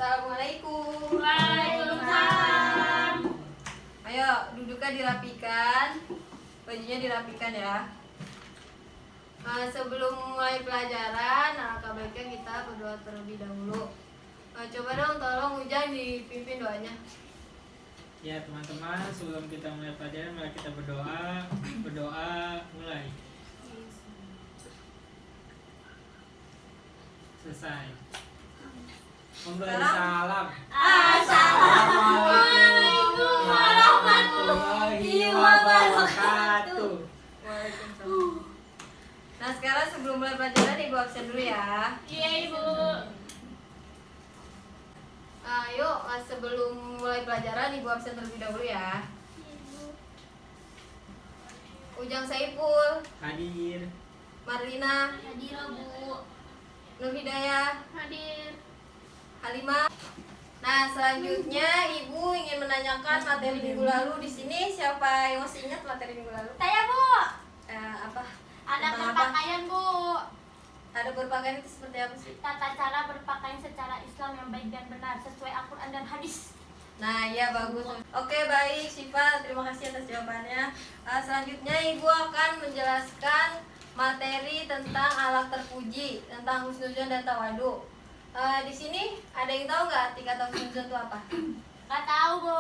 Assalamualaikum. Waalaikumsalam. Ayo duduknya dirapikan, bajunya dirapikan ya. Sebelum mulai pelajaran, alangkah baiknya kita berdoa terlebih dahulu. Coba dong tolong Ujang dipimpin doanya. Ya teman-teman, sebelum kita mulai pelajaran, mari kita berdoa. Berdoa mulai. Selesai. Memberi salam. Assalamualaikum warahmatullahi wabarakatuh. Waalaikumsalam. Nah sekarang sebelum mulai pelajaran Ibu absen dulu ya. Iya Ibu. Yuk sebelum mulai pelajaran Ibu absen terlebih dahulu ya. Ujang Saiful, Hadir. Marlina, Hadir Bu. Nur Hidayah, Hadir. Halimah. Nah selanjutnya Ibu ingin menanyakan materi minggu lalu. Di sini siapa yang masih ingat materi minggu lalu? Saya Bu. Apa? Ada Tentang apa? berpakaian Bu. Ada berpakaian itu seperti apa sih? Tata cara berpakaian secara Islam yang baik dan benar sesuai Al-Quran dan hadis. Nah ya bagus. Oke baik Syifa, terima kasih atas jawabannya. Selanjutnya Ibu akan menjelaskan materi tentang alat terpuji, tentang husnuzon dan tawadu. Di sini ada yang tahu nggak arti kata husnuzon itu apa? Gak tahu Bu.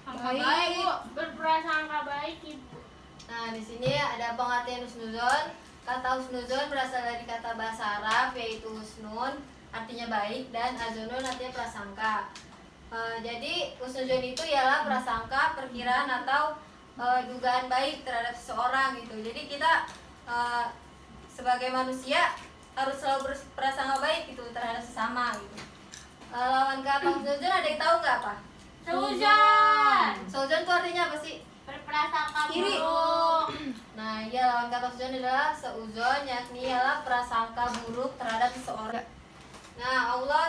Sangka baik, Bu. Berprasangka baik Ibu. Nah di sini ada pengertian husnuzon. Kata husnuzon berasal dari kata bahasa Arab yaitu husnun, artinya baik, dan azonun artinya prasangka. Jadi husnuzon itu ialah prasangka, perkiraan atau dugaan baik terhadap seseorang gitu. Jadi kita sebagai manusia harus selalu berprasangka baik gitu terhadap sesama gitu. Lawan kata husnuzon ada yang tahu nggak apa? Suzon. Suzon itu artinya apa sih? Berprasangka Kiri. buruk. Nah, iya lawan kata suzon adalah seuzon, yakni ialah prasangka buruk terhadap seseorang. Nah, Allah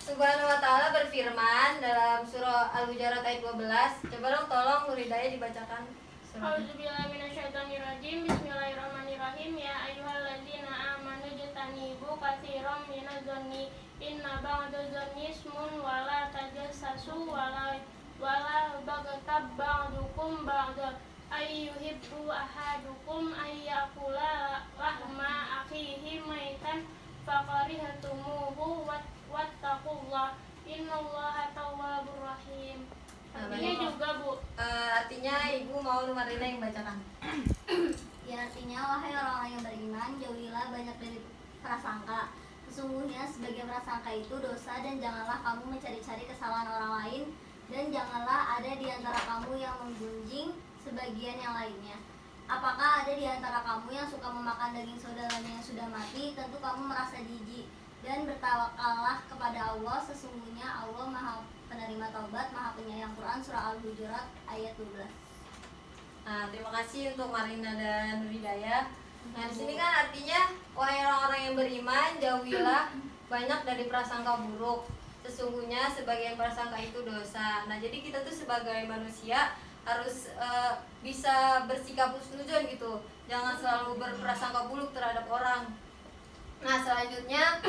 Subhanahu wa taala berfirman dalam surah Al-Hujurat ayat 12. Coba dong tolong Nur Hidayah dibacakan surah. A'udzubillahi minasyaitonirrajim. Bismillahirrahmanirrahim. Ya ayyuhalladzina amanu jtanibu katsiran minadz-dzanni inna ba'dadz-dzanni ismun wala tajassasu wala bagtab ba'dukum ba'da ayyuhibbu ahadukum ayyakula lahma akhihi maitan fakarihatumuhu wattaqullah innallaha tawwabur rahim. Artinya juga Bu. Artinya Ibu mau Marina yang bacakan. Ya artinya wahai orang-orang yang beriman, jauhilah banyak dari prasangka. Sesungguhnya sebagian prasangka itu dosa dan janganlah kamu mencari-cari kesalahan orang lain dan janganlah ada di antara kamu yang menggunjing sebagian yang lainnya. Apakah ada di antara kamu yang suka memakan daging saudaranya yang sudah mati? Tentu kamu merasa jijik. Dan bertawakallah kepada Allah, sesungguhnya Allah Maha Penerima Taubat, Maha Penyayang. Quran Surah Al-Hujurat ayat 12. Nah, terima kasih untuk Marina dan Nur Hidayah. Nah, di sini kan artinya wahai orang-orang yang beriman, jauhilah banyak dari prasangka buruk. Sesungguhnya sebagian prasangka itu dosa. Nah, jadi kita tuh sebagai manusia harus bisa bersikap husnuzon gitu. Jangan selalu berprasangka buruk terhadap orang. Nah, selanjutnya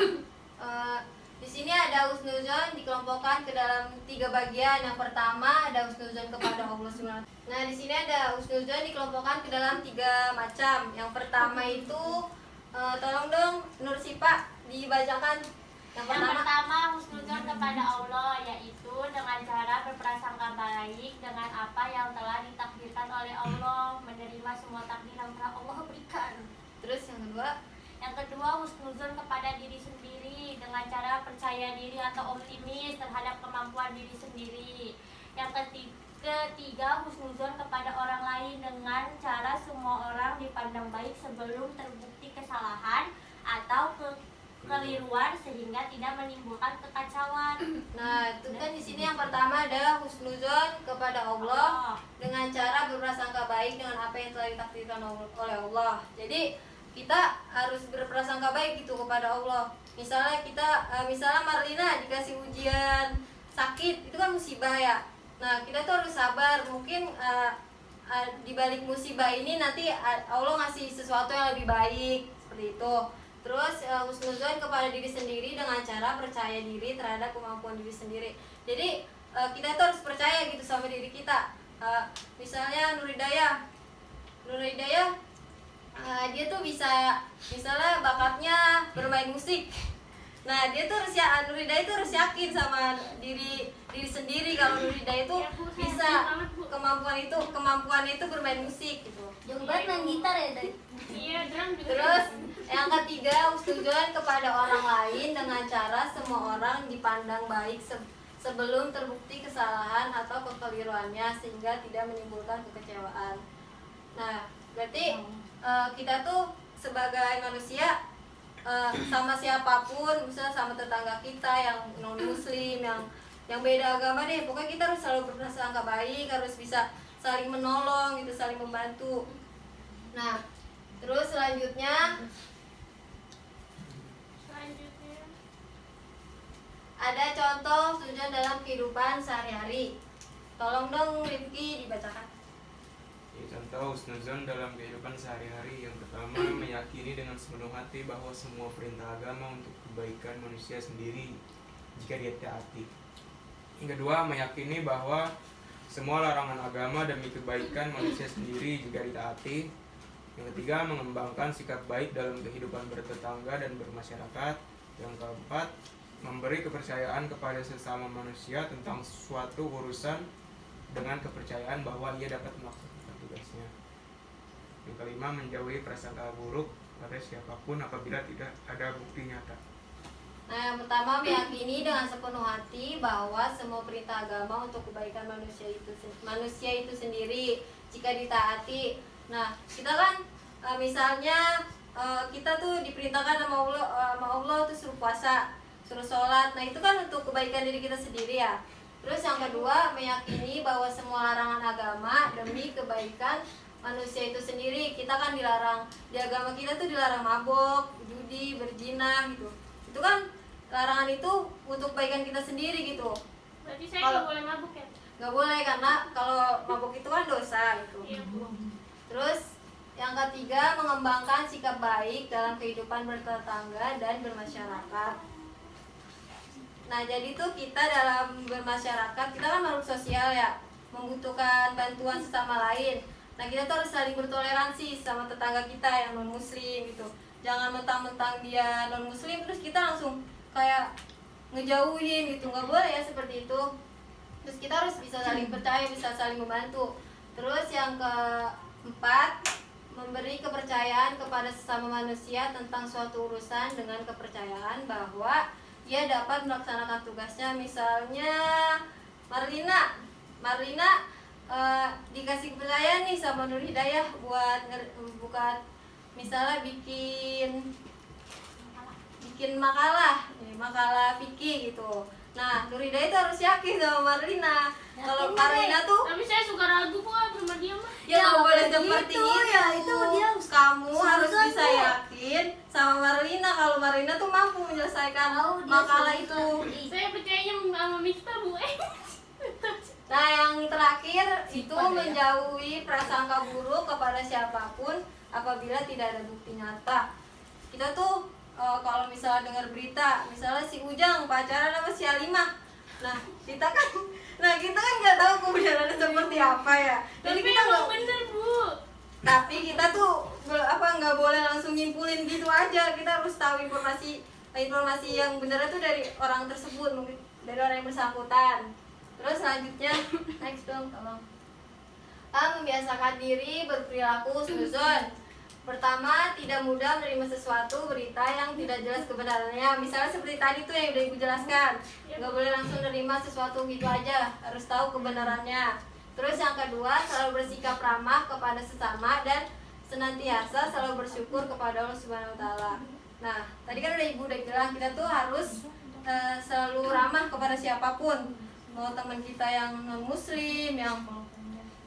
di sini ada husnuzon dikelompokkan ke dalam 3 bagian. Yang pertama ada husnuzon kepada Allah Subhanahu. Nah, di sini ada husnuzon dikelompokkan ke dalam 3 macam. Yang pertama itu tolong dong Nur Sipa dibacakan. Yang pertama husnuzon kepada Allah, yaitu dengan cara berprasangka baik dengan apa yang telah ditakdirkan oleh Allah, menerima semua takdir yang telah Allah berikan. Terus Yang kedua husnuzon kepada diri sendiri dengan cara percaya diri atau optimis terhadap kemampuan diri sendiri. Yang ketiga husnuzon kepada orang lain dengan cara semua orang dipandang baik sebelum terbukti kesalahan atau kekeliruan sehingga tidak menimbulkan kekacauan. Nah, itu kan di sini yang pertama adalah husnuzon kepada Allah dengan cara berprasangka baik dengan apa yang telah ditakdirkan oleh Allah. Jadi kita harus berprasangka baik gitu kepada Allah. Misalnya misalnya Marlina dikasih ujian sakit, itu kan musibah ya. Nah, kita tuh harus sabar. Mungkin di balik musibah ini nanti Allah ngasih sesuatu yang lebih baik seperti itu. Terus husnuzon kepada diri sendiri dengan cara percaya diri terhadap kemampuan diri sendiri. Jadi kita tuh harus percaya gitu sama diri kita. Misalnya Nur Hidayah, dia tuh bisa, misalnya bakatnya bermain musik. Nah dia tuh harus Nur Hidayah itu harus yakin sama diri sendiri kalau Nur Hidayah itu bisa kemampuannya itu bermain musik gitu. Jauh banget main gitar ya dari. Iya, drum juga. Terus yang ketiga, husnuzon kepada orang lain dengan cara semua orang dipandang baik sebelum terbukti kesalahan atau kekeliruannya sehingga tidak menimbulkan kekecewaan. Nah, berarti kita tuh sebagai manusia sama siapapun, misalnya sama tetangga kita yang non muslim, yang beda agama deh, pokoknya kita harus selalu berprasangka baik, harus bisa saling menolong gitu, saling membantu. Nah, terus selanjutnya ada contoh tujuan dalam kehidupan sehari-hari. Tolong dong Rifki dibacakan. Contoh husnuzon dalam kehidupan sehari-hari. Yang pertama, meyakini dengan sepenuh hati bahwa semua perintah agama untuk kebaikan manusia sendiri jika dia taati. Yang kedua, meyakini bahwa semua larangan agama demi kebaikan manusia sendiri jika ditaati. Yang ketiga, mengembangkan sikap baik dalam kehidupan bertetangga dan bermasyarakat. Yang keempat, memberi kepercayaan kepada sesama manusia tentang suatu urusan dengan kepercayaan bahwa ia dapat melaksanakan tugasnya. Yang kelima, menjauhi prasangka buruk pada siapapun apabila tidak ada bukti nyata. Nah, yang pertama, meyakini dengan sepenuh hati bahwa semua perintah agama untuk kebaikan manusia itu sendiri jika ditaati. Nah, kita kan misalnya kita tuh diperintahkan sama Allah tuh suruh puasa, suruh sholat. Nah, itu kan untuk kebaikan diri kita sendiri ya. Terus yang kedua, meyakini bahwa semua larangan agama demi kebaikan manusia itu sendiri. Kita kan dilarang, di agama kita tuh dilarang mabok, judi, berzina gitu. Itu kan larangan itu untuk kebaikan kita sendiri gitu. Berarti saya Kalau- nggak boleh mabuk ya? Gak boleh, karena kalau mabuk itu kan dosa gitu. Iya, Bu. Terus yang ketiga, mengembangkan sikap baik dalam kehidupan bertetangga dan bermasyarakat. Nah, jadi tuh kita dalam bermasyarakat, kita kan makhluk sosial ya, membutuhkan bantuan sesama lain. Nah, kita tuh harus saling bertoleransi sama tetangga kita yang non muslim gitu. Jangan mentang-mentang dia non muslim terus kita langsung kayak ngejauhin gitu, nggak boleh ya seperti itu. Terus kita harus bisa saling percaya, bisa saling membantu. Terus yang keempat, memberi kepercayaan kepada sesama manusia tentang suatu urusan dengan kepercayaan bahwa ia dapat melaksanakan tugasnya. Misalnya Marlina dikasih kepercayaan nih sama Nur Hidayah buat misalnya bikin makalah fikih gitu. Nah, Nur Hidayah itu harus yakin sama Marlina. Kalau Marlina tuh Tapi saya suka ragu kok sama dia mah. ya nggak boleh seperti gitu, itu. ya, itu dia Kamu harus suzon bisa tuh. yakin sama Marlina kalau Marlina tuh mampu menyelesaikan Tahu dia makalah suzon. itu. Saya percayanya sama Miftah, Bu. Nah, yang terakhir itu Simpan ya. menjauhi prasangka buruk kepada siapapun apabila tidak ada bukti nyata. Kita tuh kalau misalnya dengar berita, misalnya si Ujang pacaran sama si Alimah, kita kan nggak tahu kebenarannya seperti apa ya. Jadi Tapi kita emang nggak, bener, Bu. tapi kita tuh nggak boleh langsung nyimpulin gitu aja. Kita harus tahu informasi yang benar itu dari orang tersebut, mungkin dari orang yang bersangkutan. Terus selanjutnya, next dong, tolong. Membiasakan diri berperilaku husnuzon. Pertama, tidak mudah menerima sesuatu berita yang tidak jelas kebenarannya. Misalnya seperti tadi tuh yang udah Ibu jelaskan, nggak boleh langsung menerima sesuatu gitu aja, harus tahu kebenarannya. Terus yang kedua, selalu bersikap ramah kepada sesama dan senantiasa selalu bersyukur kepada Allah Subhanahu Wa Taala. Nah, tadi kan udah Ibu udah bilang kita tuh harus selalu ramah kepada siapapun, mau teman kita yang non muslim,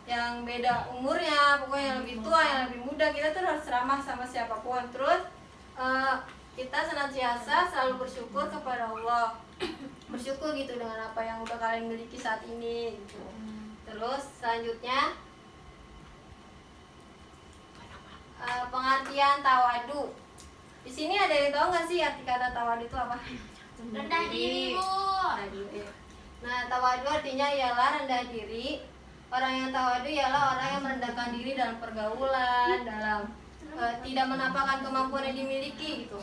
yang beda umurnya, pokoknya yang lebih tua, yang lebih muda, kita tuh harus ramah sama siapapun. Terus kita senantiasa selalu bersyukur kepada Allah, bersyukur gitu dengan apa yang udah kalian miliki saat ini gitu. Terus selanjutnya pengertian tawadu. Di sini ada yang tahu nggak sih arti kata tawadu itu apa? Rendah diri, Bu. Rendah diri. Nah, tawadu artinya ialah rendah diri. Orang yang tawadu ialah orang yang merendahkan diri dalam pergaulan, dalam tidak menampakkan kemampuan yang dimiliki gitu.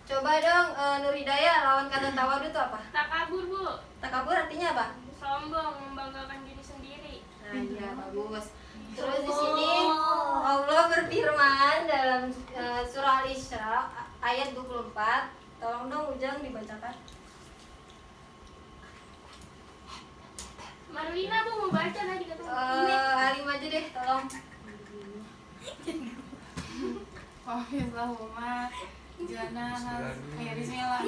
Coba dong Nur Hidayah, lawan kata tawadu itu apa? Takabur, Bu. Takabur artinya apa? Sombong, membanggakan diri sendiri. Nah, iya bagus. Terus di sini Allah berfirman dalam surah Al-Isra ayat 24. Tolong dong Ujang dibacakan. Marwina, Bu, mau baca tadi kata Alim aja deh, tolong. Wafizahuma janahal ya bismillah.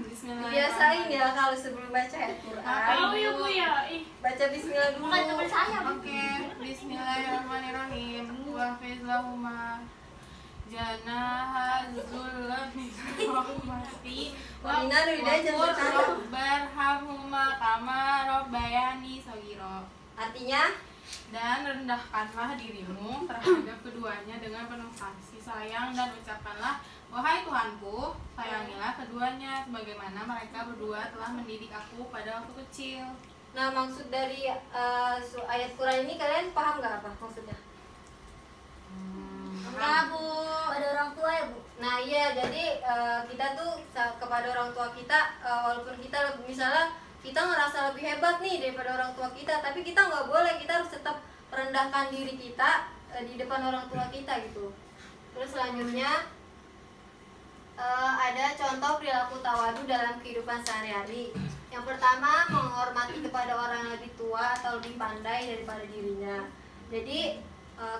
Bismillah. Biasain ya kalau sebelum baca ayat Quran. Tahu ya, Bu ya. Ih, Baca bismillah dulu. bukan teman saya, Bu. Oke, bismillahirrahmanirrahim. Wafizahuma janahal zulmi rahmati Marina, Nur Hidayah jangan bercanda. barhamhuma kama rabbayani shaghira. Artinya Dan rendahkanlah dirimu terhadap keduanya dengan penuh kasih sayang dan ucapkanlah, wahai Tuhanku, sayangilah keduanya sebagaimana mereka berdua telah mendidik aku pada waktu kecil. nah maksud dari ayat Quran ini kalian paham nggak apa maksudnya? Enggak, Bu. Pada orang tua ya Bu. Nah iya, jadi kita tuh kepada orang tua kita, walaupun kita misalnya kita ngerasa lebih hebat nih daripada orang tua kita, tapi kita nggak boleh, kita harus tetap merendahkan diri kita di depan orang tua kita gitu. Terus selanjutnya ada contoh perilaku tawadu dalam kehidupan sehari-hari. Yang pertama, menghormati kepada orang yang lebih tua atau lebih pandai daripada dirinya. Jadi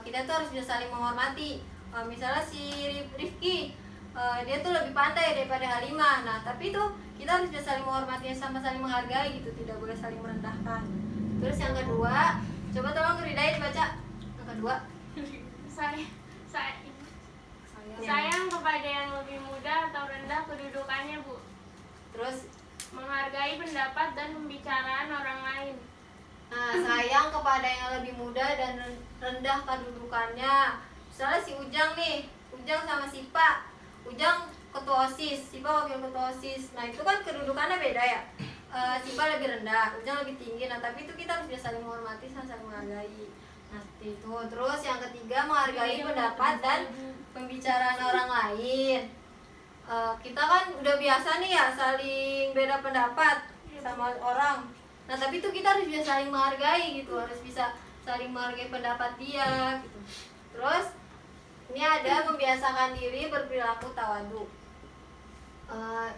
kita tuh harus bisa saling menghormati. Misalnya si Rifki, dia tuh lebih pandai daripada Halimah. Nah, tapi tuh kita harus bisa saling menghormati sama saling menghargai gitu, tidak boleh saling merendahkan. Terus yang kedua, coba tolong Nur Hidayah dibaca. Yang kedua, Sayang kepada yang lebih muda atau rendah kedudukannya, Bu. terus Menghargai pendapat dan pembicaraan orang lain. nah, sayang kepada yang lebih muda dan rendah kedudukannya. Misalnya si Ujang nih, Ujang sama Sipa. Ujang ketua OSIS, Sipa wakil ketua OSIS. Nah, itu kan kedudukannya beda ya. Sipa lebih rendah, Ujang lebih tinggi. Nah, tapi itu kita harus bisa saling menghormati sama saling menghargai. Nah, seperti itu. Terus yang ketiga, menghargai pendapat dan pembicaraan orang lain. Kita kan udah biasa nih ya saling beda pendapat sama orang. Nah, tapi itu kita harus bisa saling menghargai gitu, harus bisa saling menghargai pendapat dia gitu. Terus ini ada membiasakan diri berperilaku tawadu.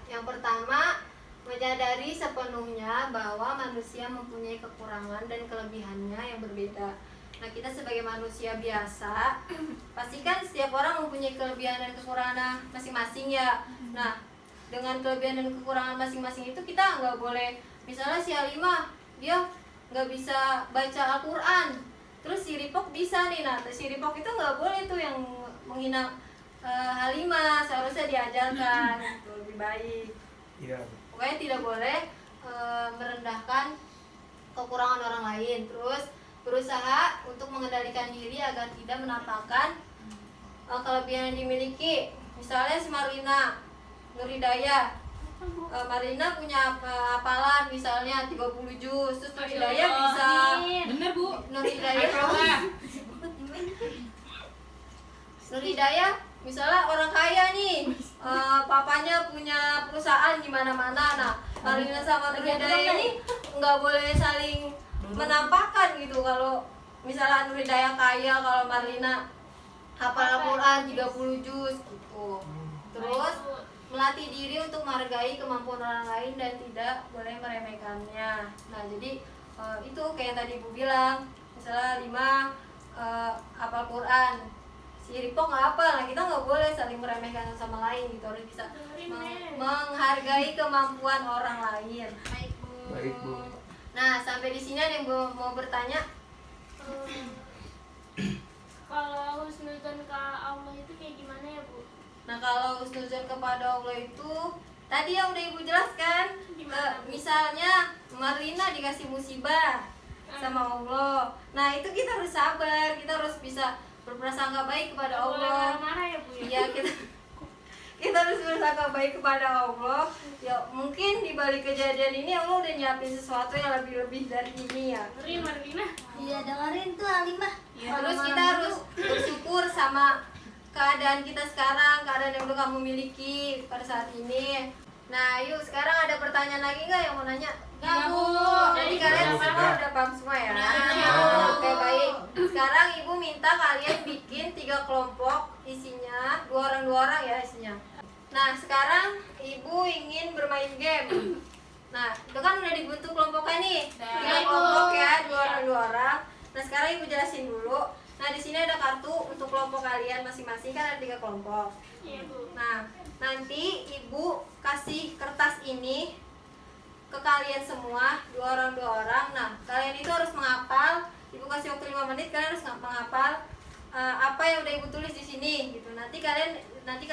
Yang pertama, menyadari sepenuhnya bahwa manusia mempunyai kekurangan dan kelebihannya yang berbeda. Nah, kita sebagai manusia biasa, pasti kan setiap orang mempunyai kelebihan dan kekurangan masing-masing ya. Nah, dengan kelebihan dan kekurangan masing-masing itu kita nggak boleh, misalnya si Halimah, dia nggak bisa baca Al-Quran, terus si Ripok bisa nih. Nah, si Ripok itu nggak boleh tuh yang menghina Halimah, seharusnya diajarkan gitu, lebih baik. Iya. Pokoknya tidak boleh merendahkan kekurangan orang lain. Terus berusaha untuk mengendalikan diri agar tidak menampakkan kelebihan yang dimiliki. Misalnya si Marlina, Nur Hidayah, Marlina punya hafalan misalnya 30 juz, terus Nur Hidayah bisa, Bener Bu. Nur Hidayah Nur Hidayah misalnya orang kaya nih, papanya punya perusahaan di mana-mana. Nah, Marlina sama Nur Hidayah ini nggak boleh saling menampakkan gitu. Kalau misalnya Nur Hidayah kaya, kalau Marlina hafal Al-Quran 30 juz gitu. Terus melatih diri untuk menghargai kemampuan orang lain dan tidak boleh meremehkannya. Nah, jadi itu kayak tadi Ibu bilang, misalnya 5 hafal Quran, si Ripo nggak hafal, nah kita nggak boleh saling meremehkan sama lain gitu, harus bisa menghargai kemampuan orang lain. Baik, Bu. Nah, sampai di sini ada yang mau bertanya? Kalau husnuzon ke Allah itu kayak gimana ya, Bu? Nah, kalau husnuzon kepada Allah itu tadi yang udah Ibu jelaskan. Misalnya Marlina dikasih musibah sama Allah. Nah, itu kita harus sabar, kita harus bisa berprasangka baik kepada Nggak boleh Allah. marah-marah ya Bu ya. Iya, kita harus bersangka baik kepada Allah. Ya mungkin di balik kejadian ini Allah udah nyiapin sesuatu yang lebih dari ini ya. Ngeri Marlina. Iya, dengerin tuh Alimah. Terus kita harus bersyukur sama keadaan kita sekarang, keadaan yang udah kamu miliki pada saat ini. Nah, yuk sekarang ada pertanyaan lagi nggak yang mau nanya? Nggak, Bu. Jadi Jadi kalian udah semua paham. udah paham semua ya? Udah. Oke, baik. Sekarang Ibu minta kalian bikin 3 kelompok, isinya 2 orang ya isinya. Nah, sekarang Ibu ingin bermain game. Nah, itu kan udah dibentuk kelompoknya nih. 3 kelompok ya, 2 orang. Nah, sekarang Ibu jelasin dulu. Nah, di sini ada kartu untuk kelompok kalian masing-masing, kan ada 3 kelompok. Iya Bu. Nah, nanti Ibu kasih kertas ini ke kalian semua, 2 orang. Nah, kalian itu harus menghafal. Ibu kasih waktu 5 menit, kalian harus menghafal apa yang udah Ibu tulis di sini gitu. Nanti kalian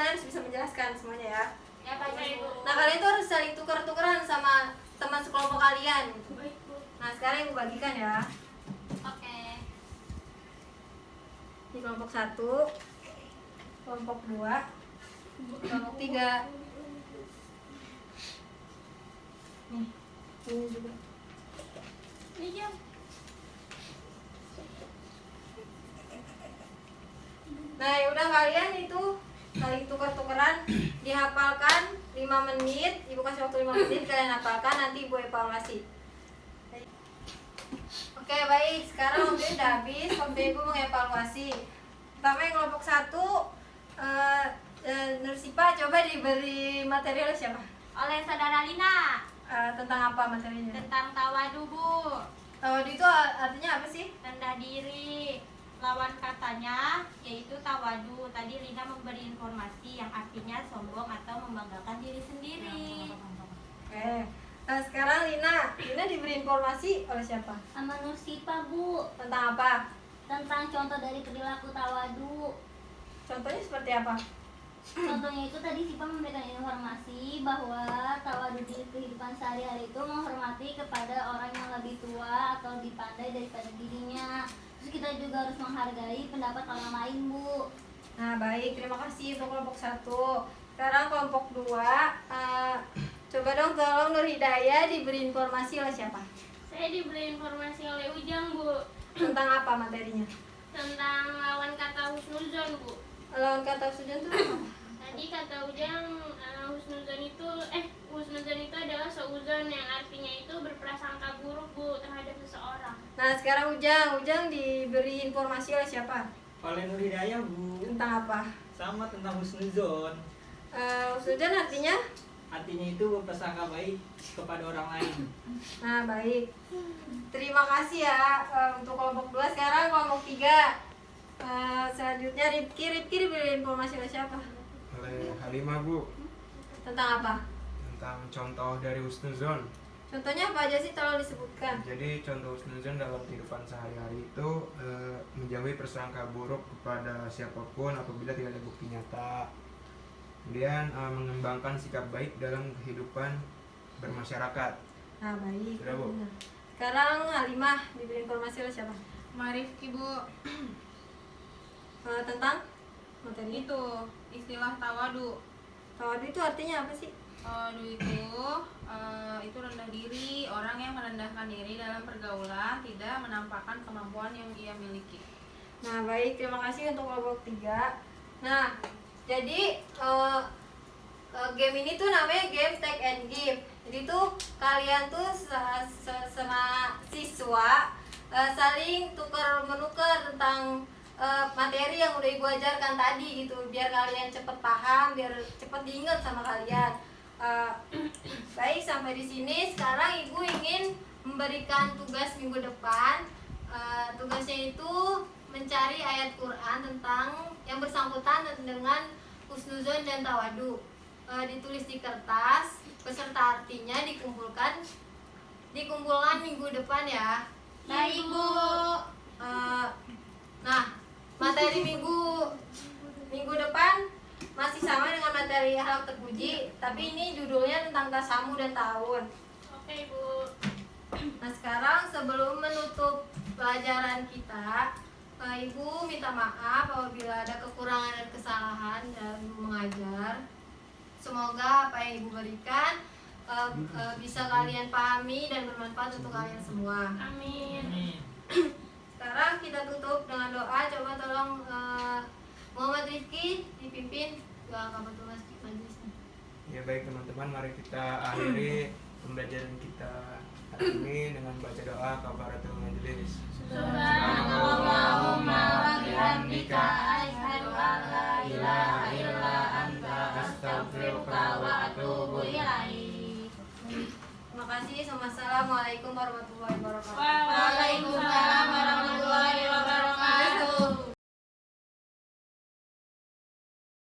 harus bisa menjelaskan semuanya ya. Ya baca Ibu. Nah, kalian tuh harus saling tukar-tukaran sama teman sekelompok kalian gitu. Baik Bu. Nah, sekarang Ibu bagikan ya. Oke. Di kelompok 1, kelompok 2, kelompok 3. Nih, ini juga. Ini jam. Nah, ya udah kalian itu saling tukar-tukaran, dihafalkan 5 menit. Ibu kasih waktu 5 menit, kalian hafalkan, nanti Ibu evaluasi. Oke, baik. Sekarang waktunya udah habis, waktu Ibu mengevaluasi. Pertama yang kelompok 1, Nursipa coba diberi materi oleh siapa? Oleh Saudara Lina Tentang apa materinya? tentang tawadu Bu. Tawadu itu artinya apa sih? Rendah diri. Lawan katanya yaitu tawadu. Tadi Lina memberi informasi yang artinya sombong atau membanggakan diri sendiri. Oke. Nah, sekarang Lina diberi informasi oleh siapa? Sama Nursipa, Bu. Tentang apa? Tentang contoh dari perilaku tawadu. Contohnya seperti apa? Contohnya itu tadi Sipa memberikan informasi bahwa tawadu di kehidupan sehari-hari itu menghormati kepada orang yang lebih tua atau lebih pandai daripada dirinya. Terus kita juga harus menghargai pendapat orang lain, Bu. Nah, baik. Terima kasih untuk kelompok 1. Sekarang kelompok 2. Coba dong tolong Nur Hidayah diberi informasi oleh siapa? Saya diberi informasi oleh Ujang Bu Tentang apa materinya? tentang lawan kata husnuzon Bu. Lawan kata sujon itu apa? Tadi kata Ujang husnuzon itu adalah seuzon yang artinya itu berprasangka buruk Bu terhadap seseorang. Nah, sekarang Ujang diberi informasi oleh siapa? Oleh Nur Hidayah Bu. Tentang apa? Sama tentang husnuzon. Sujon artinya? Artinya itu berprasangka baik kepada orang lain. Nah, baik. Terima kasih ya untuk kelompok 2. Sekarang kelompok 3. Selanjutnya Rifki diberi informasi oleh siapa? Oleh Halimah Bu, Tentang apa? tentang contoh dari husnuzon. Contohnya apa aja sih, tolong disebutkan. Jadi contoh husnuzon dalam kehidupan sehari-hari itu menjauhi prasangka buruk kepada siapapun apabila tidak ada bukti nyata. Kemudian mengembangkan sikap baik dalam kehidupan bermasyarakat. Nah, baik. Sudah, Bu. Benar. Sekarang Halimah diberi informasi oleh siapa? Marifki Bu. Tentang materi. Itu istilah tawadu. Tawadu itu artinya apa sih? Tawadu itu rendah diri, orang yang merendahkan diri dalam pergaulan, tidak menampakkan kemampuan yang ia miliki. Nah, baik. Terima kasih untuk kelompok 3. Nah, jadi game ini tuh namanya game take and give. Jadi tuh kalian tuh sama siswa saling tukar-menukar tentang materi yang udah Ibu ajarkan tadi gitu, biar kalian cepet paham, biar cepet diingat sama kalian. Baik, sampai di sini. Sekarang Ibu ingin memberikan tugas minggu depan. Tugasnya itu mencari ayat Quran tentang yang bersangkutan dengan husnuzon dan tawadu. Ditulis di kertas beserta artinya, dikumpulkan minggu depan ya. Baik Bu. Nah, materi minggu depan masih sama dengan materi akhlak terpuji, tapi ini judulnya tentang tasamu dan tahun. Oke Bu. Nah, sekarang sebelum menutup pelajaran kita, Ibu minta maaf apabila ada kekurangan dan kesalahan dalam mengajar. Semoga apa yang Ibu berikan bisa kalian pahami dan bermanfaat untuk kalian semua. Amin. Amin. Sekarang kita tutup dengan doa. Coba tolong Muhammad Rifki dipimpin doa kafatul majelisnya. Ya baik teman-teman, mari kita akhiri pembelajaran kita hari ini dengan baca doa kafaratul majelis. Subhanallahumma wa bihamdika asyhadu an la ilaha illa anta astaghfiruka wa atubu ilaik. Terima kasih. Wassalamualaikum warahmatullahi wabarakatuh. Waalaikumsalam warahmatullahi